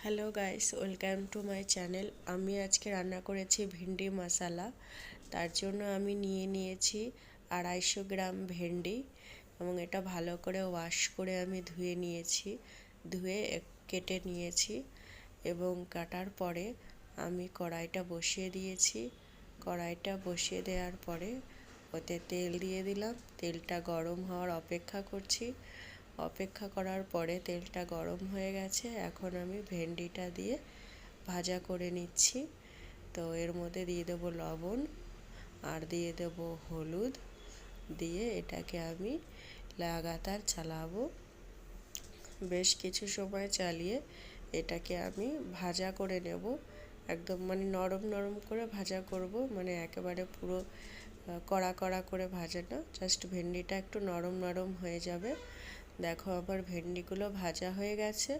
Hello guys, welcome to my channel. আমি আজকে রান্না করেছি ভেন্ডি মশালা। তার জন্য আমি নিয়েছি 250 গ্রাম ভেন্ডি এবং এটা ভালো করে ওয়াশ করে আমি ধুয়ে নিয়েছি। ধুয়ে কেটে নিয়েছি এবং কাটার পরে আমি কড়াইটা বসিয়ে দিয়েছি। কড়াইটা বসিয়ে দেওয়ার পরে ওতে তেল দিয়ে দিলাম। তেলটা গরম হওয়ার অপেক্ষা করছি। অপেক্ষা করার পরে তেলটা গরম হয়ে গেছে। এখন আমি ভেন্ডিটা দিয়ে ভাজা করে নিচ্ছি। তো এর মধ্যে দিয়ে দেবো লবণ আর দিয়ে দেবো হলুদ, দিয়ে এটাকে আমি লাগাতার চালাবো। বেশ কিছু সময় চালিয়ে এটাকে আমি ভাজা করে নেব। একদম নরম নরম করে ভাজা করব, একেবারে পুরো কড়া কড়া করে ভাজা না, জাস্ট ভেন্ডিটা একটু নরম নরম হয়ে যাবে। দেখো আমার ভেন্ডিগুলো ভাজা হয়ে গেছে।